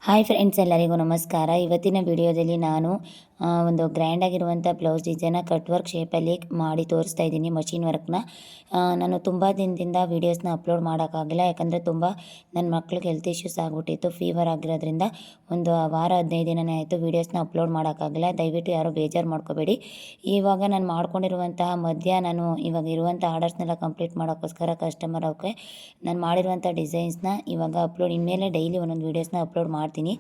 Hi friends, ಎಲ್ಲರಿಗೂ ನಮಸ್ಕಾರ. ಇವತ್ತಿನ ವಿಡಿಯೋದಲ್ಲಿ ನಾನು ಒಂದು ಗ್ರ್ಯಾಂಡಾಗಿರುವಂಥ ಬ್ಲೌಸ್ ಡಿಸೈನ ಕಟ್ ವರ್ಕ್ ಶೇಪಲ್ಲಿ ಮಾಡಿ ತೋರಿಸ್ತಾ ಇದ್ದೀನಿ. ಮಷಿನ್ ವರ್ಕ್ನ ನಾನು ತುಂಬ ದಿನದಿಂದ ವೀಡಿಯೋಸ್ನ ಅಪ್ಲೋಡ್ ಮಾಡೋಕ್ಕಾಗಿಲ್ಲ, ಯಾಕಂದರೆ ತುಂಬ ನನ್ನ ಮಕ್ಳಿಗೆ ಹೆಲ್ತ್ ಇಶ್ಯೂಸ್ ಆಗಿಬಿಟ್ಟಿತ್ತು. ಫೀವರ್ ಆಗಿರೋದ್ರಿಂದ ಒಂದು ವಾರ 15 ದಿನನೇ ಆಯಿತು ವೀಡಿಯೋಸ್ನ ಅಪ್ಲೋಡ್ ಮಾಡೋಕ್ಕಾಗಿಲ್ಲ. ದಯವಿಟ್ಟು ಯಾರೂ ಬೇಜಾರು ಮಾಡ್ಕೋಬೇಡಿ. ಇವಾಗ ನಾನು ಮಾಡ್ಕೊಂಡಿರುವಂತಹ ನಾನು ಇವಾಗ ಇರುವಂಥ ಆರ್ಡರ್ಸ್ನೆಲ್ಲ ಕಂಪ್ಲೀಟ್ ಮಾಡೋಕ್ಕೋಸ್ಕರ ಕಸ್ಟಮರ್ ಅವಕ್ಕೆ ನಾನು ಮಾಡಿರುವಂಥ ಡಿಸೈನ್ಸ್ನ ಇವಾಗ ಅಪ್ಲೋಡ್ ಇನ್ಮೇಲೆ ಡೈಲಿ ಒಂದೊಂದು ವೀಡಿಯೋಸ್ನ ಅಪ್ಲೋಡ್ ಮಾಡ್ತೀನಿ.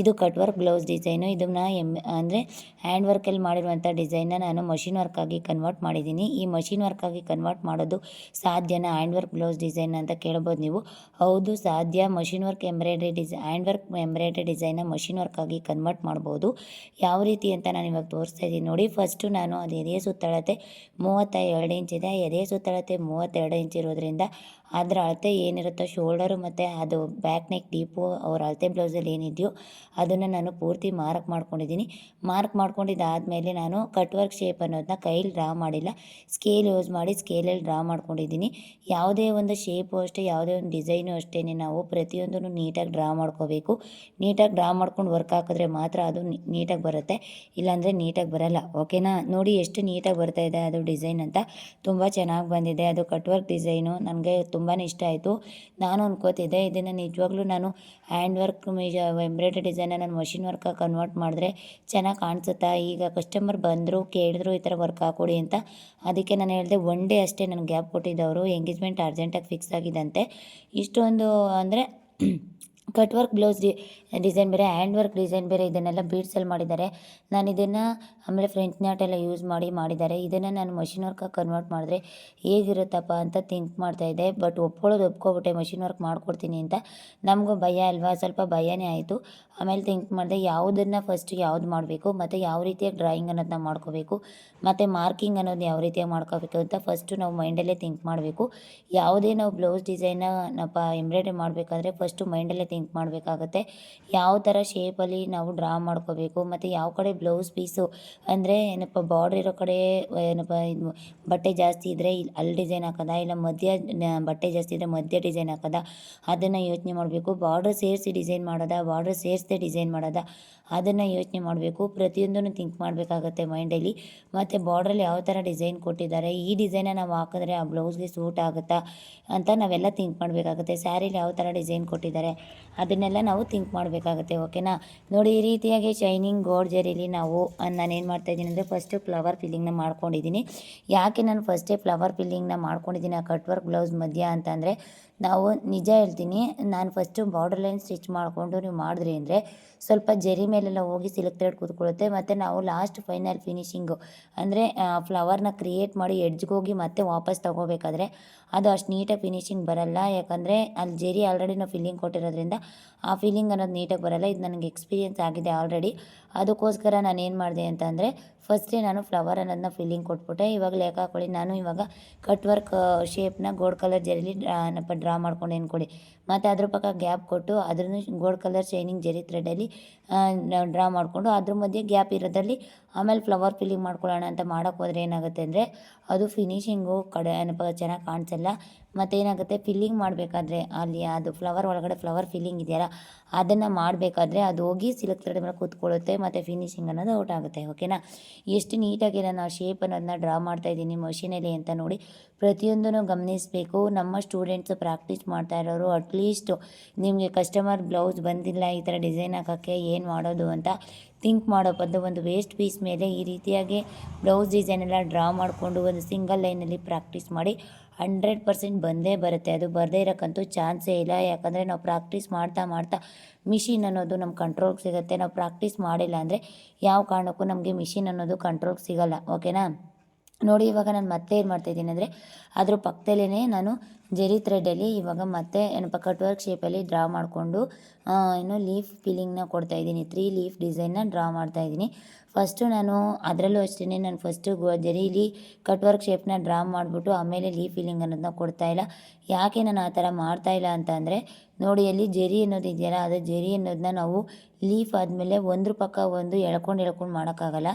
ಇದು ಕಟ್ ವರ್ಕ್ ಬ್ಲೌಸ್ ಡಿಸೈನು. ಇದನ್ನು ಅಂದರೆ ಹ್ಯಾಂಡ್ ವರ್ಕಲ್ಲಿ ಮಾಡಿರುವಂಥ ಡಿಸೈನ್ನ ನಾನು ಮಷಿನ್ ವರ್ಕಾಗಿ ಕನ್ವರ್ಟ್ ಮಾಡಿದ್ದೀನಿ. ಈ ಮಷಿನ್ ವರ್ಕಾಗಿ ಕನ್ವರ್ಟ್ ಮಾಡೋದು ಸಾಧ್ಯನಾ ಹ್ಯಾಂಡ್ ವರ್ಕ್ ಬ್ಲೌಸ್ ಡಿಸೈನ್ ಅಂತ ಕೇಳ್ಬೋದು ನೀವು. ಹೌದು, ಸಾಧ್ಯ. Machine work hand work embroidery ಡಿಸೈನ್ನ ಮಷಿನ್ ವರ್ಕಾಗಿ ಕನ್ವರ್ಟ್ ಮಾಡ್ಬೋದು. ಯಾವ ರೀತಿ ಅಂತ ನಾನು ಇವಾಗ ತೋರಿಸ್ತಾ ಇದ್ದೀನಿ ನೋಡಿ. ಫಸ್ಟು ನಾನು ಅದು ಎದೆಯ ಸುತ್ತಳತೆ 32 ಇಂಚ್ ಇದೆ. ಎದೆಯ ಸುತ್ತಳತೆ 32 ಇಂಚ್ ಇರೋದ್ರಿಂದ ಅದರ ಅಳತೆ ಏನಿರುತ್ತೋ ಶೋಲ್ಡರು ಮತ್ತು ಅದು ಬ್ಯಾಕ್ ನೆಕ್ ಡೀಪು ಅವ್ರ ಅಳತೆ ಬ್ಲೌಸಲ್ಲಿ ಏನಿದೆಯೋ ಅದನ್ನು ನಾನು ಪೂರ್ತಿ ಮಾರ್ಕ್ ಮಾಡ್ಕೊಂಡಿದ್ದೀನಿ. ಮಾರ್ಕ್ ಮಾಡ್ಕೊಂಡಿದ್ದಾದಮೇಲೆ ನಾನು ಕಟ್ ವರ್ಕ್ ಶೇಪ್ ಅನ್ನೋದನ್ನ ಕೈಲಿ ಡ್ರಾ ಮಾಡಿಲ್ಲ, ಸ್ಕೇಲ್ ಯೂಸ್ ಮಾಡಿ ಸ್ಕೇಲಲ್ಲಿ ಡ್ರಾ ಮಾಡ್ಕೊಂಡಿದ್ದೀನಿ. ಯಾವುದೇ ಒಂದು ಶೇಪು ಅಷ್ಟೇ, ಯಾವುದೇ ಒಂದು ಡಿಸೈನು ಅಷ್ಟೇ ನಾವು ಪ್ರತಿಯೊಂದನ್ನು ನೀಟಾಗಿ ಡ್ರಾ ಮಾಡ್ಕೋಬೇಕು. ನೀಟಾಗಿ ಡ್ರಾ ಮಾಡ್ಕೊಂಡು ವರ್ಕ್ ಹಾಕಿದ್ರೆ ಮಾತ್ರ ಅದು ನೀಟಾಗಿ ಬರುತ್ತೆ, ಇಲ್ಲಾಂದರೆ ನೀಟಾಗಿ ಬರಲ್ಲ. ಓಕೆನಾ? ನೋಡಿ ಎಷ್ಟು ನೀಟಾಗಿ ಬರ್ತಾ ಇದೆ ಅದು ಡಿಸೈನ್ ಅಂತ. ತುಂಬ ಚೆನ್ನಾಗಿ ಬಂದಿದೆ ಅದು ಕಟ್ ವರ್ಕ್ ಡಿಸೈನು. ನನಗೆ ತುಂಬಾ ಇಷ್ಟ ಆಯಿತು. ನಾನು ಅನ್ಕೋತಿದ್ದೆ ಇದನ್ನು ನಿಜವಾಗ್ಲೂ ನಾನು ಹ್ಯಾಂಡ್ ವರ್ಕ್ ಎಂಬ್ರಾಯ್ಡ್ರಿ ಡಿಸೈನ ನಾನು ಮಷಿನ್ ವರ್ಕಾಗಿ ಕನ್ವರ್ಟ್ ಮಾಡಿದ್ರೆ ಚೆನ್ನಾಗಿ ಕಾಣಿಸುತ್ತಾ. ಈಗ ಕಸ್ಟಮರ್ ಬಂದರು, ಕೇಳಿದ್ರು ಈ ಥರ ವರ್ಕ್ ಹಾಕ್ಕೊಡಿ ಅಂತ. ಅದಕ್ಕೆ ನಾನು ಹೇಳಿದೆ, 1 ಡೇ ಅಷ್ಟೇ ನನಗೆ ಗ್ಯಾಪ್ ಕೊಟ್ಟಿದ್ದವರು. ಎಂಗೇಜ್ಮೆಂಟ್ ಅರ್ಜೆಂಟಾಗಿ ಫಿಕ್ಸ್ ಆಗಿದ್ದಂತೆ. ಇಷ್ಟೊಂದು ಅಂದರೆ ಕಟ್ ವರ್ಕ್ ಬ್ಲೌಸ್ ಡಿಸೈನ್ ಬೇರೆ, ಹ್ಯಾಂಡ್ ವರ್ಕ್ ಡಿಸೈನ್ ಬೇರೆ, ಇದನ್ನೆಲ್ಲ ಬೀಡ್ಸಲ್ಲಿ ಮಾಡಿದ್ದಾರೆ. ನಾನು ಇದನ್ನು ಆಮೇಲೆ ಫ್ರೆಂಚ್ ನಾಟ್ ಎಲ್ಲ ಯೂಸ್ ಮಾಡಿದ್ದಾರೆ. ಇದನ್ನು ನಾನು ಮಷಿನ್ ವರ್ಕಾಗಿ ಕನ್ವರ್ಟ್ ಮಾಡಿದ್ರೆ ಹೇಗಿರುತ್ತಪ್ಪ ಅಂತ ಥಿಂಕ್ ಮಾಡ್ತಾಯಿದ್ದೆ. ಬಟ್ ಒಪ್ಕೊಬಿಟ್ಟೆ ಮಷಿನ್ ವರ್ಕ್ ಮಾಡ್ಕೊಡ್ತೀನಿ ಅಂತ. ನಮಗೂ ಭಯ ಅಲ್ವಾ, ಸ್ವಲ್ಪ ಭಯನೇ ಆಯಿತು. ಆಮೇಲೆ ಥಿಂಕ್ ಮಾಡಿದೆ ಯಾವುದನ್ನು ಫಸ್ಟ್ ಯಾವ್ದು ಮಾಡಬೇಕು ಮತ್ತು ಯಾವ ರೀತಿಯಾಗಿ ಡ್ರಾಯಿಂಗ್ ಅನ್ನೋದನ್ನ ಮಾಡ್ಕೋಬೇಕು ಮತ್ತು ಮಾರ್ಕಿಂಗ್ ಅನ್ನೋದು ಯಾವ ರೀತಿಯಾಗಿ ಮಾಡ್ಕೋಬೇಕು ಅಂತ ಫಸ್ಟು ನಾವು ಮೈಂಡಲ್ಲೇ ಥಿಂಕ್ ಮಾಡಬೇಕು. ಯಾವುದೇ ನಾವು ಬ್ಲೌಸ್ ಡಿಸೈನ್ನ ಎಂಬ್ರಾಯ್ಡ್ರಿ ಮಾಡಬೇಕಾದ್ರೆ ಫಸ್ಟು ಮೈಂಡಲ್ಲೇ ಥಿಂಕ್ ಮಾಡಬೇಕಾಗತ್ತೆ. ಯಾವ ಥರ ಶೇಪಲ್ಲಿ ನಾವು ಡ್ರಾ ಮಾಡ್ಕೋಬೇಕು ಮತ್ತು ಯಾವ ಕಡೆ ಬ್ಲೌಸ್ ಪೀಸು ಅಂದರೆ ಏನಪ್ಪ ಬಾರ್ಡ್ರ್ ಇರೋ ಕಡೆ ಏನಪ್ಪ ಇದು ಬಟ್ಟೆ ಜಾಸ್ತಿ ಇದ್ದರೆ ಅಲ್ಲಿ ಡಿಸೈನ್ ಹಾಕೋದಾ, ಇಲ್ಲ ಮಧ್ಯ ಬಟ್ಟೆ ಜಾಸ್ತಿ ಇದ್ದರೆ ಮಧ್ಯ ಡಿಸೈನ್ ಹಾಕೋದಾ, ಅದನ್ನು ಯೋಚನೆ ಮಾಡಬೇಕು. ಬಾರ್ಡ್ರ್ ಸೇರಿಸಿ ಡಿಸೈನ್ ಮಾಡೋದಾ, ಬಾರ್ಡ್ರ್ ಸೇರಿಸದೆ ಡಿಸೈನ್ ಮಾಡೋದಾ, ಅದನ್ನು ಯೋಚನೆ ಮಾಡಬೇಕು. ಪ್ರತಿಯೊಂದನ್ನು ಥಿಂಕ್ ಮಾಡಬೇಕಾಗತ್ತೆ ಮೈಂಡಲ್ಲಿ. ಮತ್ತು ಬಾರ್ಡ್ರಲ್ಲಿ ಯಾವ ಥರ ಡಿಸೈನ್ ಕೊಟ್ಟಿದ್ದಾರೆ, ಈ ಡಿಸೈನ ನಾವು ಹಾಕಿದ್ರೆ ಆ ಬ್ಲೌಸ್ಗೆ ಸೂಟ್ ಆಗುತ್ತಾ ಅಂತ ನಾವೆಲ್ಲ ಥಿಂಕ್ ಮಾಡಬೇಕಾಗುತ್ತೆ. ಸ್ಯಾರಿಲಿ ಯಾವ ಥರ ಡಿಸೈನ್ ಕೊಟ್ಟಿದ್ದಾರೆ ಅದನ್ನೆಲ್ಲ ನಾವು ಥಿಂಕ್ ಮಾಡಬೇಕಾಗುತ್ತೆ. ಓಕೆನಾ? ನೋಡಿ, ಈ ರೀತಿಯಾಗಿ ಶೈನಿಂಗ್ ಗೋಲ್ಡ್ ಜರೀಲಿ ನಾನೇನು ಮಾಡ್ತಾಯಿದ್ದೀನಿ ಅಂದರೆ ಫಸ್ಟು ಫ್ಲವರ್ ಫಿಲ್ಲಿಂಗ್ನ ಮಾಡ್ಕೊಂಡಿದ್ದೀನಿ. ಯಾಕೆ ನಾನು ಫಸ್ಟೇ ಫ್ಲವರ್ ಫಿಲ್ಲಿಂಗ್ನ ಮಾಡ್ಕೊಂಡಿದ್ದೀನಿ ಆ ಕಟ್ ವರ್ಕ್ ಬ್ಲೌಸ್ ಮಧ್ಯ ಅಂತಂದರೆ, ನಾವು ನಿಜ ಹೇಳ್ತೀನಿ, ನಾನು ಫಸ್ಟು ಬಾರ್ಡರ್ ಲೈನ್ ಸ್ಟಿಚ್ ಮಾಡಿಕೊಂಡು ನೀವು ಮಾಡಿದ್ರಿ ಅಂದರೆ ಸ್ವಲ್ಪ ಜರಿ ಮೇಲೆಲ್ಲ ಹೋಗಿ ಸಿಲ್ಕ್ ಥ್ರೆಡ್ ಕೂತ್ಕೊಳ್ಳುತ್ತೆ. ಮತ್ತು ನಾವು ಲಾಸ್ಟ್ ಫೈನಲ್ ಫಿನಿಶಿಂಗು ಅಂದರೆ ಫ್ಲವರ್ನ ಕ್ರಿಯೇಟ್ ಮಾಡಿ ಎಡ್ಜ್ಗೆ ಹೋಗಿ ಮತ್ತೆ ವಾಪಸ್ ತೊಗೋಬೇಕಾದ್ರೆ ಅದು ಅಷ್ಟು ನೀಟಾಗಿ ಫಿನಿಶಿಂಗ್ ಬರಲ್ಲ. ಯಾಕಂದರೆ ಅಲ್ಲಿ ಜರಿ ಆಲ್ರೆಡಿ ನಾವು ಫಿಲ್ಲಿಂಗ್ ಕೊಟ್ಟಿರೋದ್ರಿಂದ ಆ ಫಿಲ್ಲಿಂಗ್ ಅನ್ನೋದು ನೀಟಾಗಿ ಬರಲ್ಲ. ಇದು ನನಗೆ ಎಕ್ಸ್ಪೀರಿಯೆನ್ಸ್ ಆಗಿದೆ ಆಲ್ರೆಡಿ. ಅದಕ್ಕೋಸ್ಕರ ನಾನು ಏನು ಮಾಡಿದೆ ಅಂತಂದರೆ ಫಸ್ಟೇ ನಾನು ಫ್ಲವರ್ ಅನ್ನೋದನ್ನ ಫಿಲ್ಲಿಂಗ್ ಕೊಟ್ಬಿಟ್ಟೆ. ಇವಾಗ ಲೆಕ್ಕ ಹಾಕ್ಕೊಳ್ಳಿ, ನಾನು ಇವಾಗ ಕಟ್ ವರ್ಕ್ ಶೇಪ್ನ ಗೋಲ್ಡ್ ಕಲರ್ ಜರಿಲಿ ಡ್ರಾ ಮಾಡ್ಕೊಂಡು ಅಂದ್ಕೊಳ್ಳಿ. ಮತ್ತು ಅದ್ರ ಪಕ್ಕ ಗ್ಯಾಪ್ ಕೊಟ್ಟು ಅದ್ರನ್ನು ಗೋಲ್ಡ್ ಕಲರ್ ಶೈನಿಂಗ್ ಜರಿ ಥ್ರೆಡಲ್ಲಿ ಡ್ರಾ ಮಾಡಿಕೊಂಡು ಅದ್ರ ಮಧ್ಯೆ ಗ್ಯಾಪ್ ಇರೋದ್ರಲ್ಲಿ ಆಮೇಲೆ ಫ್ಲವರ್ ಫಿಲ್ಲಿಂಗ್ ಮಾಡ್ಕೊಳ್ಳೋಣ ಅಂತ ಮಾಡೋಕ್ಕೆ ಹೋದರೆ ಏನಾಗುತ್ತೆ ಅಂದರೆ ಅದು ಫಿನಿಶಿಂಗು ಚೆನ್ನಾಗಿ ಕಾಣಿಸಲ್ಲ. ಮತ್ತು ಏನಾಗುತ್ತೆ, ಫಿಲ್ಲಿಂಗ್ ಮಾಡಬೇಕಾದ್ರೆ ಅಲ್ಲಿ ಅದು ಫ್ಲವರ್ ಒಳಗಡೆ ಫ್ಲವರ್ ಫಿಲ್ಲಿಂಗ್ ಇದೆಯಲ್ಲ ಅದನ್ನು ಮಾಡಬೇಕಾದ್ರೆ ಅದು ಹೋಗಿ ಸಿಲ್ಕ್ ಥ್ರೆಡ್ ಮೇಲೆ ಕೂತ್ಕೊಳ್ಳುತ್ತೆ ಮತ್ತು ಫಿನಿಶಿಂಗ್ ಅನ್ನೋದು ಔಟ್ ಆಗುತ್ತೆ. ಓಕೆನಾ? ಎಷ್ಟು ನೀಟಾಗಿ ನಾನು ಆ ಶೇಪ್ ಅನ್ನೋದನ್ನ ಡ್ರಾ ಮಾಡ್ತಾಯಿದ್ದೀನಿ ಮಷೀನಲ್ಲಿ ಅಂತ ನೋಡಿ. ಪ್ರತಿಯೊಂದನ್ನು ಗಮನಿಸಬೇಕು. ನಮ್ಮ ಸ್ಟೂಡೆಂಟ್ಸು ಪ್ರಾಕ್ಟೀಸ್ ಮಾಡ್ತಾ ಇರೋರು ಅಟ್ಲೀಸ್ಟು ನಿಮಗೆ ಕಸ್ಟಮರ್ ಬ್ಲೌಸ್ ಬಂದಿಲ್ಲ, ಈ ಥರ ಡಿಸೈನ್ ಹಾಕೋಕ್ಕೆ ಏನು ಮಾಡೋದು ಅಂತ ಥಿಂಕ್ ಮಾಡೋ ಬದಲು ಒಂದು ವೇಸ್ಟ್ ಪೀಸ್ ಮೇಲೆ ಈ ರೀತಿಯಾಗಿ ಬ್ಲೌಸ್ ಡಿಸೈನೆಲ್ಲ ಡ್ರಾ ಮಾಡಿಕೊಂಡು ಒಂದು ಸಿಂಗಲ್ ಲೈನಲ್ಲಿ ಪ್ರಾಕ್ಟೀಸ್ ಮಾಡಿ 100% ಬಂದೇ ಬರುತ್ತೆ. ಅದು ಬರದೇ ಇರೋಕ್ಕಂತೂ ಚಾನ್ಸೇ ಇಲ್ಲ. ಯಾಕಂದರೆ ನಾವು ಪ್ರಾಕ್ಟೀಸ್ ಮಾಡ್ತಾ ಮಾಡ್ತಾ ಮಿಷಿನ್ ಅನ್ನೋದು ನಮ್ಮ ಕಂಟ್ರೋಲ್ಗೆ ಸಿಗುತ್ತೆ. ನಾವು ಪ್ರಾಕ್ಟೀಸ್ ಮಾಡಿಲ್ಲ ಅಂದರೆ ಯಾವ ಕಾರಣಕ್ಕೂ ನಮಗೆ ಮಿಷಿನ್ ಅನ್ನೋದು ಕಂಟ್ರೋಲ್ಗೆ ಸಿಗೋಲ್ಲ. ಓಕೆನಾ? ನೋಡಿ, ಇವಾಗ ನಾನು ಮತ್ತೆ ಏನು ಮಾಡ್ತಾಯಿದ್ದೀನಿ ಅಂದರೆ ಅದ್ರ ಪಕ್ಕದಲ್ಲೇ ನಾನು ಜರಿ ಥ್ರೆಡಲ್ಲಿ ಇವಾಗ ಮತ್ತೆ ಕಟ್ ವರ್ಕ್ ಶೇಪಲ್ಲಿ ಡ್ರಾ ಮಾಡಿಕೊಂಡು ಲೀಫ್ ಫಿಲ್ಲಿಂಗ್ನ ಕೊಡ್ತಾಯಿದ್ದೀನಿ. 3 ಲೀಫ್ ಡಿಸೈನ್ನ ಡ್ರಾ ಮಾಡ್ತಾಯಿದ್ದೀನಿ. ಫಸ್ಟು ನಾನು ಅದರಲ್ಲೂ ಅಷ್ಟೇ, ನಾನು ಫಸ್ಟು ಜರೀಲಿ ಕಟ್ ವರ್ಕ್ ಶೇಪ್ನ ಡ್ರಾ ಮಾಡಿಬಿಟ್ಟು ಆಮೇಲೆ ಲೀಫ್ ಫಿಲ್ಲಿಂಗ್ ಅನ್ನೋದನ್ನ ಕೊಡ್ತಾಯಿಲ್ಲ. ಯಾಕೆ ನಾನು ಆ ಥರ ಮಾಡ್ತಾಯಿಲ್ಲ ಅಂತ ಅಂದರೆ, ನೋಡಿ ಅಲ್ಲಿ ಜರಿ ಅನ್ನೋದು ಇದೆಯಲ್ಲ, ಅದು ಜರಿ ಅನ್ನೋದನ್ನ ನಾವು ಲೀಫ್ ಆದಮೇಲೆ ಒಂದ್ರ ಪಕ್ಕ ಒಂದು ಎಳ್ಕೊಂಡು ಮಾಡೋಕ್ಕಾಗಲ್ಲ.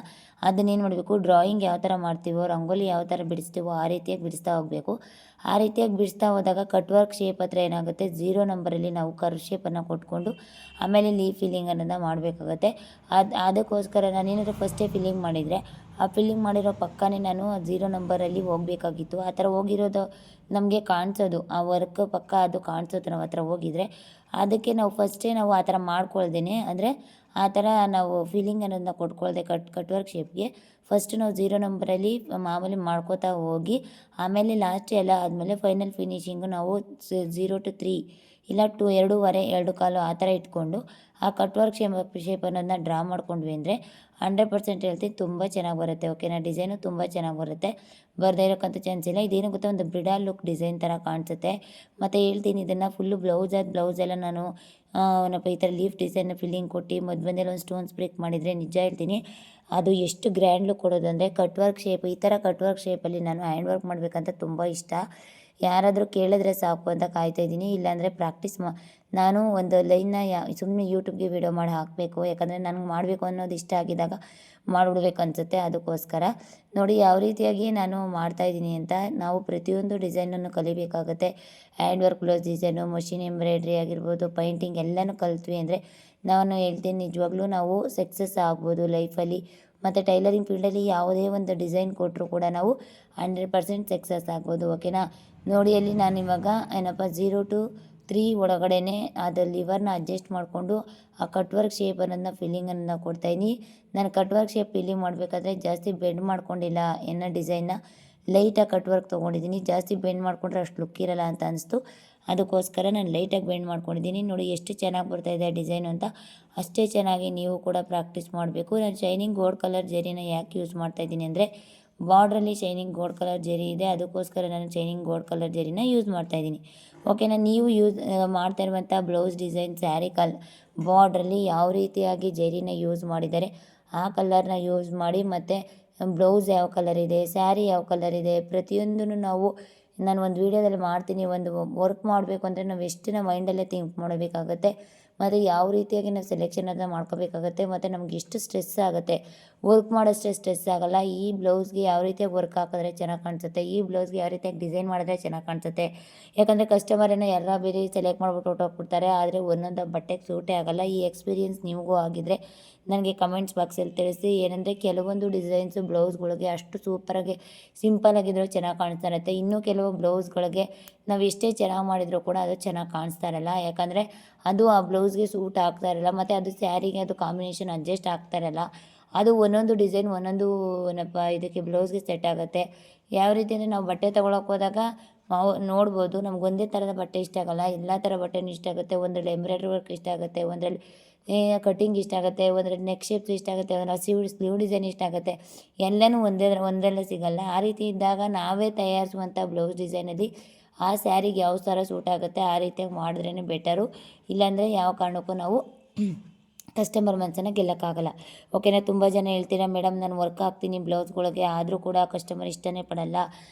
ಅದನ್ನೇನು ಮಾಡಬೇಕು, ಡ್ರಾಯಿಂಗ್ ಯಾವ ಥರ ಮಾಡ್ತೀವೋ, ರಂಗೋಲಿ ಯಾವ ಥರ ಬಿಡಿಸ್ತೀವೋ ಆ ರೀತಿಯಾಗಿ ಬಿಡಿಸ್ತಾ ಹೋಗಬೇಕು. ಹೋಗಬೇಕು. ಆ ರೀತಿಯಾಗಿ ಬಿಡಿಸ್ತಾ ಹೋದಾಗ ಕಟ್ ವರ್ಕ್ ಶೇಪ್ ಹತ್ರ ಏನಾಗುತ್ತೆ, 0 ನಂಬರಲ್ಲಿ ನಾವು ಕರ್ವ್ ಶೇಪನ್ನು ಕೊಟ್ಕೊಂಡು ಆಮೇಲೆ ಲೀಫ್ ಫಿಲ್ಲಿಂಗ್ ಅನ್ನೋದನ್ನ ಮಾಡಬೇಕಾಗತ್ತೆ. ಅದಕ್ಕೋಸ್ಕರ ನಾನೇನಾದರೂ ಫಸ್ಟೇ ಫಿಲ್ಲಿಂಗ್ ಮಾಡಿದರೆ ಆ ಫಿಲ್ಲಿಂಗ್ ಮಾಡಿರೋ ಪಕ್ಕನೇ ನಾನು 0 ನಂಬರಲ್ಲಿ ಹೋಗಬೇಕಾಗಿತ್ತು. ಆ ಥರ ಹೋಗಿರೋದು ನಮಗೆ ಕಾಣಿಸೋದು, ಆ ವರ್ಕ್ ಪಕ್ಕ ಅದು ಕಾಣಿಸೋದು ನಾವು ಆ ಥರ ಹೋಗಿದ್ರೆ. ಅದಕ್ಕೆ ನಾವು ಫಸ್ಟೇ ನಾವು ಆ ಥರ ಮಾಡ್ಕೊಳ್ದೇನೆ, ಅಂದರೆ ಆ ಥರ ನಾವು ಫಿಲ್ಲಿಂಗ್ ಅನ್ನೋದನ್ನ ಕೊಟ್ಕೊಳ್ದೆ ಕಟ್ ವರ್ಕ್ ಶೇಪ್ಗೆ ಫಸ್ಟ್ ನಾವು 0 ನಂಬರಲ್ಲಿ ಮಾಮೂಲಿ ಮಾಡ್ಕೋತಾ ಹೋಗಿ ಆಮೇಲೆ ಲಾಸ್ಟ್ ಎಲ್ಲ ಆದಮೇಲೆ ಫೈನಲ್ ಫಿನಿಶಿಂಗು ನಾವು 0 to 3 ಇಲ್ಲ 2, 2.5, 2.25 ಆ ಥರ ಇಟ್ಕೊಂಡು ಆ ಕಟ್ ವರ್ಕ್ ಶೇಪ್ ಅನ್ನೋದನ್ನ ಡ್ರಾ ಮಾಡ್ಕೊಂಡ್ವಿ ಅಂದರೆ 100% ಹೇಳ್ತೀನಿ ತುಂಬ ಚೆನ್ನಾಗಿ ಬರುತ್ತೆ. ಓಕೆನಾ. ಡಿಸೈನು ತುಂಬ ಚೆನ್ನಾಗಿ ಬರುತ್ತೆ, ಬರದೇ ಇರೋಕ್ಕಂತೂ ಚಾನ್ಸ್ ಇಲ್ಲ. ಇದೇನು ಗೊತ್ತಾ, ಒಂದು ಬ್ರಿಡಾಲ್ ಲುಕ್ ಡಿಸೈನ್ ಥರ ಕಾಣಿಸುತ್ತೆ. ಮತ್ತು ಹೇಳ್ತೀನಿ, ಇದನ್ನು ಫುಲ್ಲು ಬ್ಲೌಸೆಲ್ಲ ನಾನು ಏನಪ್ಪ ಈ ಥರ ಲೀಫ್ ಡಿಸೈನ್ ಫಿಲ್ಲಿಂಗ್ ಕೊಟ್ಟು ಮಧ್ಯದಲ್ಲಿ ಒಂದು ಸ್ಟೋನ್ಸ್ ಬ್ರೇಕ್ ಮಾಡಿದರೆ ನಿಜ ಹೇಳ್ತೀನಿ ಅದು ಎಷ್ಟು ಗ್ರ್ಯಾಂಡ್ ಲುಕ್ ಕೊಡೋದು ಅಂದರೆ ಕಟ್ ವರ್ಕ್ ಶೇಪ್, ಈ ಥರ ಕಟ್ ವರ್ಕ್ ಶೇಪಲ್ಲಿ ನಾನು ಹ್ಯಾಂಡ್ ವರ್ಕ್ ಮಾಡಬೇಕಂತ ತುಂಬ ಇಷ್ಟ. ಯಾರಾದರೂ ಕೇಳಿದ್ರೆ ಸಾಕು ಅಂತ ಕಾಯ್ತಾಯಿದ್ದೀನಿ. ಇಲ್ಲಾಂದರೆ ನಾನು ಒಂದು ಲೈನ್ನ ಸುಮ್ಮನೆ ಯೂಟ್ಯೂಬ್ಗೆ ವೀಡಿಯೋ ಮಾಡಿ ಹಾಕಬೇಕು, ಯಾಕಂದರೆ ನನಗೆ ಮಾಡಬೇಕು ಅನ್ನೋದು ಇಷ್ಟ ಆಗಿದ್ದಾಗ ಮಾಡಿಬಿಡ್ಬೇಕು ಅನಿಸುತ್ತೆ. ಅದಕ್ಕೋಸ್ಕರ ನೋಡಿ ಯಾವ ರೀತಿಯಾಗಿ ನಾನು ಮಾಡ್ತಾಯಿದ್ದೀನಿ ಅಂತ. ನಾವು ಪ್ರತಿಯೊಂದು ಡಿಸೈನನ್ನು ಕಲಿಬೇಕಾಗುತ್ತೆ. Hand work blouse design, machine embroidery ಆಗಿರ್ಬೋದು, ಪೈಂಟಿಂಗ್ ಎಲ್ಲನೂ ಕಲಿತ್ವಿ ಅಂದರೆ ನಾನು ಹೇಳ್ತೀನಿ ನಿಜವಾಗ್ಲೂ ನಾವು ಸಕ್ಸಸ್ ಆಗ್ಬೋದು ಲೈಫಲ್ಲಿ. ಮತ್ತು ಟೈಲರಿಂಗ್ ಫೀಲ್ಡಲ್ಲಿ ಯಾವುದೇ ಒಂದು ಡಿಸೈನ್ ಕೊಟ್ಟರು ಕೂಡ ನಾವು 100% ಸಕ್ಸಸ್ ಆಗ್ಬೋದು. ಓಕೆನಾ. ನೋಡಿ ಅಲ್ಲಿ ನಾನು ಇವಾಗ ಏನಪ್ಪ 0 to 3 ಒಳಗಡೆ ಅದು ಲಿವರ್ನ ಅಡ್ಜಸ್ಟ್ ಮಾಡಿಕೊಂಡು ಆ ಕಟ್ ವರ್ಕ್ ಶೇಪ್ ಅನ್ನೋದನ್ನ ಫಿಲ್ಲಿಂಗನ್ನು ಕೊಡ್ತಾಯಿದ್ದೀನಿ. ನಾನು ಕಟ್ ವರ್ಕ್ ಶೇಪ್ ಫಿಲ್ಲಿಂಗ್ ಮಾಡಬೇಕಾದ್ರೆ ಜಾಸ್ತಿ ಬೆಂಡ್ ಮಾಡ್ಕೊಂಡಿಲ್ಲ ಡಿಸೈನ್ನ, ಲೈಟಾಗಿ ಕಟ್ ವರ್ಕ್ ತೊಗೊಂಡಿದ್ದೀನಿ. ಜಾಸ್ತಿ ಬೆಂಡ್ ಮಾಡಿಕೊಂಡ್ರೆ ಅಷ್ಟು ಲುಕ್ ಇರಲ್ಲ ಅಂತ ಅನಿಸ್ತು, ಅದಕ್ಕೋಸ್ಕರ ನಾನು ಲೈಟಾಗಿ ಬೆಂಡ್ ಮಾಡ್ಕೊಂಡಿದ್ದೀನಿ. ನೋಡಿ ಎಷ್ಟು ಚೆನ್ನಾಗಿ ಬರ್ತಾಯಿದೆ ಡಿಸೈನು ಅಂತ. ಅಷ್ಟೇ ಚೆನ್ನಾಗಿ ನೀವು ಕೂಡ ಪ್ರಾಕ್ಟೀಸ್ ಮಾಡಬೇಕು. ನಾನು ಶೈನಿಂಗ್ ಗೋಲ್ಡ್ ಕಲರ್ ಜರಿನ ಯಾಕೆ ಯೂಸ್ ಮಾಡ್ತಾಯಿದ್ದೀನಿ ಅಂದರೆ ಬಾರ್ಡ್ರಲ್ಲಿ ಶೈನಿಂಗ್ ಗೋಲ್ಡ್ ಕಲರ್ ಜರಿ ಇದೆ, ಅದಕ್ಕೋಸ್ಕರ ನಾನು ಶೈನಿಂಗ್ ಗೋಲ್ಡ್ ಕಲರ್ ಜರಿನ ಯೂಸ್ ಮಾಡ್ತಾಯಿದ್ದೀನಿ. ಓಕೆನಾ. ನೀವು ಯೂಸ್ ಮಾಡ್ತಾ ಇರುವಂಥ ಬ್ಲೌಸ್ ಡಿಸೈನ್ ಸ್ಯಾರಿ ಬಾರ್ಡ್ರಲ್ಲಿ ಯಾವ ರೀತಿಯಾಗಿ ಜರಿನ ಯೂಸ್ ಮಾಡಿದ್ದಾರೆ ಆ ಕಲರ್ನ ಯೂಸ್ ಮಾಡಿ, ಮತ್ತು ಬ್ಲೌಸ್ ಯಾವ ಕಲರ್ ಇದೆ, ಸ್ಯಾರಿ ಯಾವ ಕಲರ್ ಇದೆ, ಪ್ರತಿಯೊಂದನ್ನು ನಾನು ಒಂದು ವೀಡಿಯೋದಲ್ಲಿ ಮಾಡ್ತೀನಿ. ಒಂದು ವರ್ಕ್ ಮಾಡಬೇಕು ಅಂದರೆ ನಾವು ಎಷ್ಟು ಮೈಂಡಲ್ಲೇ ಥಿಂಕ್ ಮಾಡಬೇಕಾಗತ್ತೆ, ಮತ್ತು ಯಾವ ರೀತಿಯಾಗಿ ನಾವು ಸೆಲೆಕ್ಷನ್ ಅದನ್ನು ಮಾಡ್ಕೋಬೇಕಾಗತ್ತೆ, ಮತ್ತು ನಮ್ಗೆ ಎಷ್ಟು ಸ್ಟ್ರೆಸ್ ಆಗುತ್ತೆ. ವರ್ಕ್ ಮಾಡೋಷ್ಟೇ ಸ್ಟ್ರೆಸ್ ಆಗೋಲ್ಲ. ಈ ಬ್ಲೌಸ್ಗೆ ಯಾವ ರೀತಿಯಾಗಿ ವರ್ಕ್ ಹಾಕಿದ್ರೆ ಚೆನ್ನಾಗಿ ಕಾಣಿಸುತ್ತೆ, ಈ ಬ್ಲೌಸ್ಗೆ ಯಾವ ರೀತಿಯಾಗಿ ಡಿಸೈನ್ ಮಾಡಿದ್ರೆ ಚೆನ್ನಾಗಿ ಕಾಣಿಸುತ್ತೆ. ಯಾಕಂದರೆ ಕಸ್ಟಮರ್ ಎಲ್ಲ ಬೇರೆ ಸೆಲೆಕ್ಟ್ ಮಾಡಿಬಿಟ್ಟು ಹೊರ್ಟೋಗ್ಬಿಡ್ತಾರೆ, ಆದರೆ ಒಂದೊಂದು ಬಟ್ಟೆಗೆ ಸೂಟೇ ಆಗೋಲ್ಲ. ಈ ಎಕ್ಸ್ಪೀರಿಯೆನ್ಸ್ ನಿಮಗೂ ಆಗಿದ್ದರೆ ನನಗೆ ಕಮೆಂಟ್ಸ್ ಬಾಕ್ಸಲ್ಲಿ ತಿಳಿಸಿ. ಏನಂದರೆ ಕೆಲವೊಂದು ಡಿಸೈನ್ಸು ಬ್ಲೌಸ್ಗಳಿಗೆ ಅಷ್ಟು ಸೂಪರಾಗಿ ಸಿಂಪಲಾಗಿದ್ದರೂ ಚೆನ್ನಾಗಿ ಕಾಣಿಸ್ತಾ ಇರುತ್ತೆ. ಇನ್ನೂ ಕೆಲವು ಬ್ಲೌಸ್ಗಳಿಗೆ ನಾವು ಎಷ್ಟೇ ಚೆನ್ನಾಗಿ ಮಾಡಿದರೂ ಕೂಡ ಅದು ಚೆನ್ನಾಗಿ ಕಾಣಿಸ್ತಾ ಇರಲ್ಲ, ಯಾಕಂದರೆ ಅದು ಆ ಬ್ಲೌಸ್ಗೆ ಸೂಟ್ ಆಗ್ತಾ ಇರಲ್ಲ, ಮತ್ತು ಅದು ಸ್ಯಾರಿಗೆ ಅದು ಕಾಂಬಿನೇಷನ್ ಅಡ್ಜಸ್ಟ್ ಆಗ್ತಾ ಇರಲ್ಲ. ಅದು ಒಂದೊಂದು ಡಿಸೈನ್ ಒಂದೊಂದು ಏನಪ್ಪ ಇದಕ್ಕೆ ಬ್ಲೌಸ್ಗೆ ಸೆಟ್ ಆಗುತ್ತೆ. ಯಾವ ರೀತಿ ಅಂದರೆ ನಾವು ಬಟ್ಟೆ ತೊಗೊಳಕ್ಕೆ ಹೋದಾಗ ನಾವು ನೋಡ್ಬೋದು, ನಮ್ಗೆ ಒಂದೇ ಥರದ ಬಟ್ಟೆ ಇಷ್ಟ ಆಗೋಲ್ಲ, ಎಲ್ಲ ಥರ ಬಟ್ಟೆನೂ ಇಷ್ಟ ಆಗುತ್ತೆ. ಒಂದರಲ್ಲಿ ಎಂಬ್ರಾಯ್ಡ್ರಿ ವರ್ಕ್ ಇಷ್ಟ ಆಗುತ್ತೆ, ಒಂದರಲ್ಲಿ ಕಟಿಂಗ್ ಇಷ್ಟ ಆಗುತ್ತೆ, ಒಂದರಲ್ಲಿ ನೆಕ್ ಶೇಪ್ಸ್ ಇಷ್ಟ ಆಗುತ್ತೆ, ಒಂದರಲ್ಲಿ ಸ್ಲೀವ್ ಡಿಸೈನ್ ಇಷ್ಟ ಆಗುತ್ತೆ. ಎಲ್ಲನೂ ಒಂದರಲ್ಲೇ ಸಿಗೋಲ್ಲ. ಆ ರೀತಿ ಇದ್ದಾಗ ನಾವೇ ತಯಾರಿಸುವಂಥ ಬ್ಲೌಸ್ ಡಿಸೈನಲ್ಲಿ ಆ ಸ್ಯಾರಿಗೆ ಯಾವ ಥರ ಸೂಟ್ ಆಗುತ್ತೆ ಆ ರೀತಿಯಾಗಿ ಮಾಡಿದ್ರೇ ಬೆಟರು. ಇಲ್ಲಾಂದರೆ ಯಾವ ಕಾರಣಕ್ಕೂ ನಾವು ಕಸ್ಟಮರ್ ಮನಸ್ಸನ್ನು ಗೆಲ್ಲಕ್ಕಾಗಲ್ಲ. ಓಕೆನಾ. ತುಂಬ ಜನ ಹೇಳ್ತೀರಾ ಮೇಡಮ್ ನಾನು ವರ್ಕ್ ಹಾಕ್ತೀನಿ ಬ್ಲೌಸ್ಗಳಿಗೆ, ಆದರೂ ಕೂಡ ಕಸ್ಟಮರ್ ಇಷ್ಟನೇ ಪಡಲ್ಲ,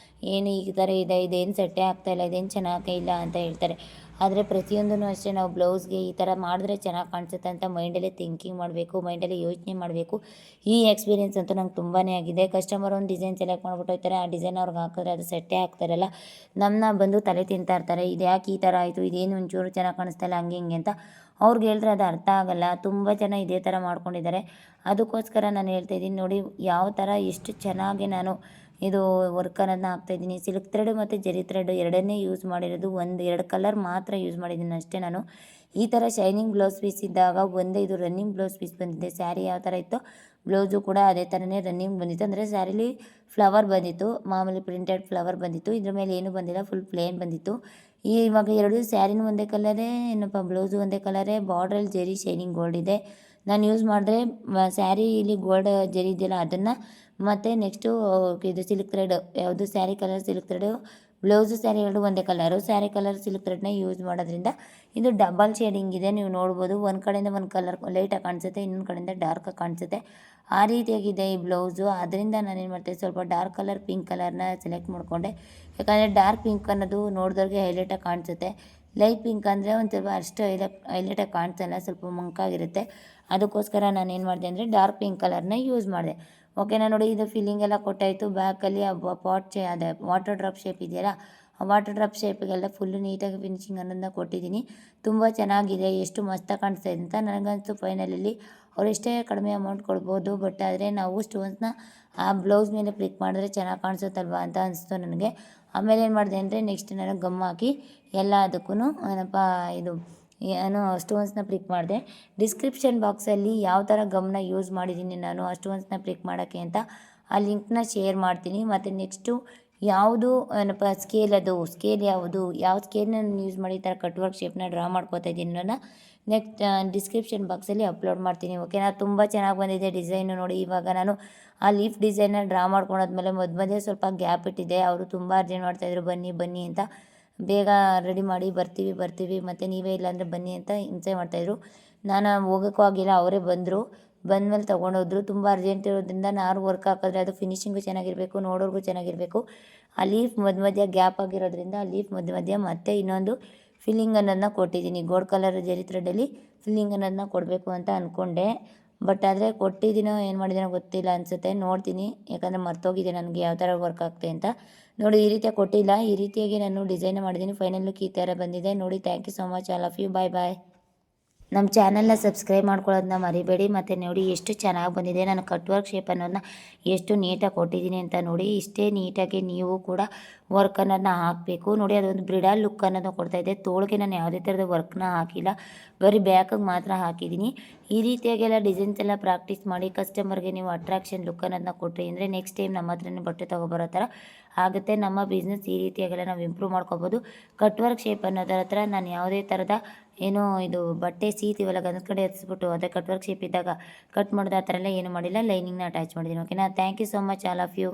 ಏನು ಈ ಥರ ಇದೆ, ಇದೇನು ಸೆಟ್ಟೇ ಆಗ್ತಾಯಿಲ್ಲ, ಇದೇನು ಚೆನ್ನಾಗೇ ಇಲ್ಲ ಅಂತ ಹೇಳ್ತಾರೆ. ಆದರೆ ಪ್ರತಿಯೊಂದೂ ಅಷ್ಟೇ ನಾವು ಬ್ಲೌಸ್ಗೆ ಈ ಥರ ಮಾಡಿದ್ರೆ ಚೆನ್ನಾಗಿ ಕಾಣಿಸುತ್ತೆ ಅಂತ ಮೈಂಡಲ್ಲೇ ಥಿಂಕಿಂಗ್ ಮಾಡಬೇಕು, ಮೈಂಡಲ್ಲೇ ಯೋಚನೆ ಮಾಡಬೇಕು. ಈ ಎಕ್ಸ್ಪೀರಿಯೆನ್ಸ್ ಅಂತೂ ನಂಗೆ ತುಂಬಾ ಆಗಿದೆ. ಕಸ್ಟಮರ್ ಒಂದು ಡಿಸೈನ್ ಸೆಲೆಕ್ಟ್ ಮಾಡ್ಬಿಟ್ಟು ಹೋಗ್ತಾರೆ, ಆ ಡಿಸೈನ್ ಅವ್ರಿಗೆ ಹಾಕಿದ್ರೆ ಅದು ಸೆಟ್ಟೇ ಆಗ್ತಾಯಿರಲ್ಲ. ಬಂದು ತಲೆ ತಿಂತಾ ಇರ್ತಾರೆ, ಇದು ಯಾಕೆ ಈ ಥರ ಆಯಿತು, ಇದೇನು ಒಂಚೂರು ಚೆನ್ನಾಗಿ ಕಾಣಿಸ್ತಾ ಇಲ್ಲ, ಹಂಗೆ ಹಿಂಗೆ ಅಂತ. ಅವ್ರಿಗೆ ಹೇಳಿದ್ರೆ ಅದು ಅರ್ಥ ಆಗೋಲ್ಲ. ತುಂಬ ಜನ ಇದೇ ಥರ ಮಾಡ್ಕೊಂಡಿದ್ದಾರೆ. ಅದಕ್ಕೋಸ್ಕರ ನಾನು ಹೇಳ್ತಾಯಿದ್ದೀನಿ ನೋಡಿ ಯಾವ ಥರ ಎಷ್ಟು ಚೆನ್ನಾಗಿ ನಾನು ಇದು ವರ್ಕ್ ಅನ್ನೋದನ್ನ ಹಾಕ್ತಾಯಿದ್ದೀನಿ. ಸಿಲ್ಕ್ ಥ್ರೆಡ್ ಮತ್ತು ಜರಿ ಥ್ರೆಡ್ ಎರಡನ್ನೇ ಯೂಸ್ ಮಾಡಿರೋದು, 2 ಕಲರ್ ಮಾತ್ರ ಯೂಸ್ ಮಾಡಿದ್ದೀನಿ ಅಷ್ಟೇ ನಾನು. ಈ ಥರ ಶೈನಿಂಗ್ ಬ್ಲೌಸ್ ಪೀಸ್ ಇದ್ದಾಗ ಇದು ರನ್ನಿಂಗ್ ಬ್ಲೌಸ್ ಪೀಸ್ ಬಂದಿದೆ. ಸ್ಯಾರಿ ಯಾವ ಥರ ಇತ್ತು ಬ್ಲೌಸು ಕೂಡ ಅದೇ ಥರನೇ ರನ್ನಿಂಗ್ ಬಂದಿತ್ತು. ಅಂದರೆ ಸ್ಯಾರಿಲಿ ಫ್ಲವರ್ ಬಂದಿತ್ತು, ಮಾಮೂಲಿ ಪ್ರಿಂಟೆಡ್ ಫ್ಲವರ್ ಬಂದಿತ್ತು, ಇದ್ರ ಮೇಲೆ ಏನೂ ಬಂದಿಲ್ಲ, ಫುಲ್ ಪ್ಲೇನ್ ಬಂದಿತ್ತು. ಇವಾಗ 2 ಸ್ಯಾರಿನೂ ಒಂದೇ ಕಲರೇ, ಬ್ಲೌಸು ಒಂದೇ ಕಲರೇ, ಬಾರ್ಡ್ರಲ್ಲಿ ಜರಿ ಶೈನಿಂಗ್ ಗೋಲ್ಡ್ ಇದೆ. ನಾನು ಯೂಸ್ ಮಾಡಿದ್ರೆ ಸ್ಯಾರಿಲಿ ಗೋಲ್ಡ್ ಜರಿ ಇದೆಯಲ್ಲ ಅದನ್ನು, ಮತ್ತು ನೆಕ್ಸ್ಟು ಇದು ಸಿಲ್ಕ್ ಥ್ರೆಡ್, ಯಾವುದು sari colour silk thread, blouse sari ಎರಡು ಒಂದೇ ಕಲರು. ಸ್ಯಾರಿ ಕಲರ್ ಸಿಲ್ಕ್ ಥ್ರೆಡ್ನ ಯೂಸ್ ಮಾಡೋದ್ರಿಂದ ಇದು ಡಬಲ್ ಶೇಡಿಂಗ್ ಇದೆ, ನೀವು ನೋಡ್ಬೋದು. ಒಂದು ಕಡೆಯಿಂದ ಒಂದು ಕಲರ್ ಲೈಟಾಗಿ ಕಾಣಿಸುತ್ತೆ, ಇನ್ನೊಂದು ಕಡೆಯಿಂದ ಡಾರ್ಕಾಗಿ ಕಾಣಿಸುತ್ತೆ. ಆ ರೀತಿಯಾಗಿದೆ ಈ ಬ್ಲೌಸು. ಅದರಿಂದ ನಾನೇನು ಮಾಡ್ತೀನಿ, ಸ್ವಲ್ಪ ಡಾರ್ಕ್ ಕಲರ್ ಪಿಂಕ್ ಕಲರ್ನ ಸೆಲೆಕ್ಟ್ ಮಾಡಿಕೊಂಡೆ. ಯಾಕಂದರೆ ಡಾರ್ಕ್ ಪಿಂಕ್ ಅನ್ನೋದು ನೋಡಿದವ್ರಿಗೆ ಹೈಲೈಟಾಗಿ ಕಾಣಿಸುತ್ತೆ. ಲೈಟ್ ಪಿಂಕ್ ಅಂದರೆ ಒಂದು ಸ್ವಲ್ಪ ಅಷ್ಟು ಹೈಲೈಟಾಗಿ ಕಾಣ್ತಲ್ಲ, ಸ್ವಲ್ಪ ಮಂಕಾಗಿರುತ್ತೆ. ಅದಕ್ಕೋಸ್ಕರ ನಾನು ಏನು ಮಾಡಿದೆ ಅಂದರೆ ಡಾರ್ಕ್ ಪಿಂಕ್ ಕಲರ್ನ ಯೂಸ್ ಮಾಡಿದೆ. ಓಕೆನಾ. ನೋಡಿ ಇದು ಫಿಲ್ಲಿಂಗ್ ಎಲ್ಲ ಕೊಟ್ಟಾಯಿತು. ಬ್ಯಾಕಲ್ಲಿ ಪಾಟ್ ಅದೇ ವಾಟರ್ ಡ್ರಾಪ್ ಶೇಪ್ ಇದೆಯಲ್ಲ, ಆ ವಾಟರ್ ಡ್ರಾಪ್ ಶೇಪಿಗೆಲ್ಲ ಫುಲ್ಲು ನೀಟಾಗಿ ಫಿನಿಶಿಂಗ್ ಅನ್ನೋದನ್ನ ಕೊಟ್ಟಿದ್ದೀನಿ. ತುಂಬ ಚೆನ್ನಾಗಿದೆ, ಎಷ್ಟು ಮಸ್ತಾಗಿ ಕಾಣಿಸ್ತಾ ಇದೆ ಅಂತ ನನಗಂತೂ ಫೈನಲಲ್ಲಿ ಅವ್ರು ಎಷ್ಟೇ ಕಡಿಮೆ ಅಮೌಂಟ್ ಕೊಡ್ಬೋದು, ಬಟ್ ಆದರೆ ನಾವು ಸ್ಟೋನ್ಸ್ನ ಆ ಬ್ಲೌಸ್ ಮೇಲೆ ಕ್ಲಿಕ್ ಮಾಡಿದ್ರೆ ಚೆನ್ನಾಗಿ ಕಾಣಿಸುತ್ತಲ್ವ ಅಂತ ಅನಿಸ್ತು ನನಗೆ. ಆಮೇಲೆ ಏನು ಮಾಡಿದೆ ಅಂದರೆ ನೆಕ್ಸ್ಟ್ ನಾನು ಗಮ್ ಹಾಕಿ ಎಲ್ಲದಕ್ಕೂ ಏನಪ್ಪ ಇದು ಏನು ಸ್ಟೋನ್ಸ್ನ ಪ್ರಿಕ್ ಮಾಡಿದೆ. ಡಿಸ್ಕ್ರಿಪ್ಷನ್ ಬಾಕ್ಸಲ್ಲಿ ಯಾವ ಥರ ಗಮ್ನ ಯೂಸ್ ಮಾಡಿದ್ದೀನಿ ನಾನು ಆ ಸ್ಟೋನ್ಸ್ನ ಪ್ರಿಕ್ ಮಾಡೋಕ್ಕೆ ಅಂತ ಆ ಲಿಂಕ್ನ ಶೇರ್ ಮಾಡ್ತೀನಿ. ಮತ್ತು ನೆಕ್ಸ್ಟು ಯಾವುದು ಏನಪ್ಪ ಸ್ಕೇಲ್ ಯಾವ ಸ್ಕೇಲ್ನ ನಾನು ಯೂಸ್ ಮಾಡಿ ಈ ಥರ ಕಟ್ ವರ್ಕ್ ಶೇಪ್ನ ಡ್ರಾ ಮಾಡ್ಕೋತಾ ಇದ್ದೀನಿ ಅನ್ನೋದನ್ನ ನೆಕ್ಸ್ಟ್ ಡಿಸ್ಕ್ರಿಪ್ಷನ್ ಬಾಕ್ಸಲ್ಲಿ ಅಪ್ಲೋಡ್ ಮಾಡ್ತೀನಿ. ಓಕೆನಾ. ತುಂಬ ಚೆನ್ನಾಗಿ ಬಂದಿದೆ ಡಿಸೈನು. ನೋಡಿ ಇವಾಗ ನಾನು ಆ ಲೀಫ್ ಡಿಸೈನ್ನ ಡ್ರಾ ಮಾಡ್ಕೊಂಡಾದ್ಮೇಲೆ ಮಧ್ಯೆ ಸ್ವಲ್ಪ ಗ್ಯಾಪ್ ಇಟ್ಟಿದ್ದೆ. ಅವರು ತುಂಬ ಅರ್ಜೆಂಟ್ ಮಾಡ್ತಾಯಿದ್ರು ಬನ್ನಿ ಬನ್ನಿ ಅಂತ, ಬೇಗ ರೆಡಿ ಮಾಡಿ ಬರ್ತೀವಿ ಮತ್ತು ನೀವೇ ಇಲ್ಲಾಂದರೆ ಬನ್ನಿ ಅಂತ ಹಿಂಸೆ ಮಾಡ್ತಾಯಿದ್ರು. ನಾನು ಹೋಗೋಕ್ಕೂ ಆಗಿಲ್ಲ, ಅವರೇ ಬಂದರು. ಬಂದಮೇಲೆ ತೊಗೊಂಡೋದ್ರು. ತುಂಬ ಅರ್ಜೆಂಟ್ ಇರೋದ್ರಿಂದ ನಾನು ವರ್ಕ್ ಹಾಕಿದ್ರೆ ಅದು ಫಿನಿಶಿಂಗು ಚೆನ್ನಾಗಿರಬೇಕು, ನೋಡೋರ್ಗೂ ಚೆನ್ನಾಗಿರಬೇಕು. ಆ ಲೀಫ್ ಮಧ್ಯ ಗ್ಯಾಪ್ ಆಗಿರೋದ್ರಿಂದ ಆ ಲೀಫ್ ಮಧ್ಯ ಮತ್ತೆ ಇನ್ನೊಂದು ಫಿಲ್ಲಿಂಗ್ ಅನ್ನೋದನ್ನ ಕೊಟ್ಟಿದ್ದೀನಿ. ಗೋಲ್ಡ್ ಕಲರ್ ಜರಿ ಥ್ರೆಡ್ಡಲ್ಲಿ ಫಿಲ್ಲಿಂಗ್ ಅನ್ನೋದನ್ನ ಕೊಡಬೇಕು ಅಂತ ಅಂದ್ಕೊಂಡೆ, ಬಟ್ ಆದರೆ ಕೊಟ್ಟಿದ್ದೀನೋ ಏನು ಮಾಡಿದ್ದೀನೋ ಗೊತ್ತಿಲ್ಲ ಅನಿಸುತ್ತೆ. ನೋಡ್ತೀನಿ, ಯಾಕಂದರೆ ಮರ್ತೋಗಿದೆ ನನಗೆ ಯಾವ ಥರ ವರ್ಕ್ ಆಗ್ತೆ ಅಂತ. ನೋಡಿ ಈ ರೀತಿಯಾಗಿ ಕೊಟ್ಟಿಲ್ಲ, ಈ ರೀತಿಯಾಗಿ ನಾನು ಡಿಸೈನ್ ಮಾಡಿದ್ದೀನಿ. ಫೈನಲ್ ಲುಕ್ ಈ ಥರ ಬಂದಿದೆ ನೋಡಿ. Thank you so much all of you. Bye. ನಮ್ಮ ಚಾನಲ್ನ ಸಬ್ಸ್ಕ್ರೈಬ್ ಮಾಡ್ಕೊಳ್ಳೋದನ್ನ ಮರಿಬೇಡಿ. ಮತ್ತು ನೋಡಿ ಎಷ್ಟು ಚೆನ್ನಾಗಿ ಬಂದಿದೆ, ನಾನು ಕಟ್ ವರ್ಕ್ ಶೇಪ್ ಅನ್ನೋದನ್ನ ಎಷ್ಟು ನೀಟಾಗಿ ಕೊಟ್ಟಿದ್ದೀನಿ ಅಂತ ನೋಡಿ. ಇಷ್ಟೇ ನೀಟಾಗಿ ನೀವು ಕೂಡ ವರ್ಕ್ ಅನ್ನೋದನ್ನ ಹಾಕಬೇಕು. ನೋಡಿ ಅದೊಂದು ಬ್ರಿಡಲ್ ಲುಕ್ ಅನ್ನೋದನ್ನ ಕೊಡ್ತಾಯಿದೆ. ತೋಳಿಗೆ ನಾನು ಯಾವುದೇ ಥರದ ವರ್ಕ್ನ ಹಾಕಿಲ್ಲ, ಬರೀ ಬ್ಯಾಕಿಗೆ ಮಾತ್ರ ಹಾಕಿದ್ದೀನಿ. ಈ ರೀತಿಯಾಗೆಲ್ಲ ಡಿಸೈನ್ಸ್ ಎಲ್ಲ ಪ್ರಾಕ್ಟೀಸ್ ಮಾಡಿ ಕಸ್ಟಮರ್ಗೆ ನೀವು ಅಟ್ರಾಕ್ಷನ್ ಲುಕ್ ಅನ್ನೋದನ್ನ ಕೊಟ್ಟರೆ ಅಂದರೆ ನೆಕ್ಸ್ಟ್ ಟೈಮ್ ನಮ್ಮ ಹತ್ರನೇ ಬಟ್ಟೆ ತೊಗೊಬರೋ ಥರ ಆಗುತ್ತೆ. ನಮ್ಮ ಬಿಸ್ನೆಸ್ ಈ ರೀತಿಯಾಗೆಲ್ಲ ನಾವು ಇಂಪ್ರೂವ್ ಮಾಡ್ಕೋಬೋದು. ಕಟ್ ವರ್ಕ್ ಶೇಪ್ ಅನ್ನೋದರ ಹತ್ರ ನಾನು ಯಾವುದೇ ಥರದ ಏನೋ ಇದು ಬಟ್ಟೆ ಸೀತೀವಲ್ಲ ಗಂಧದ ಕಡೆ ಎತ್ಸ್ಬಿಟ್ಟು ಅದೇ ಕಟ್ ವರ್ಕ್ ಶೇಪ್ ಇದ್ದಾಗ ಕಟ್ ಮಾಡೋದು ಆ ಥರ ಎಲ್ಲ ಏನು ಮಾಡಿಲ್ಲ, ಲೈನಿಂಗ್ನ ಅಟ್ಯಾಚ್ ಮಾಡಿದ್ದೀನಿ. ಓಕೆನಾ. Thank you so much all of you.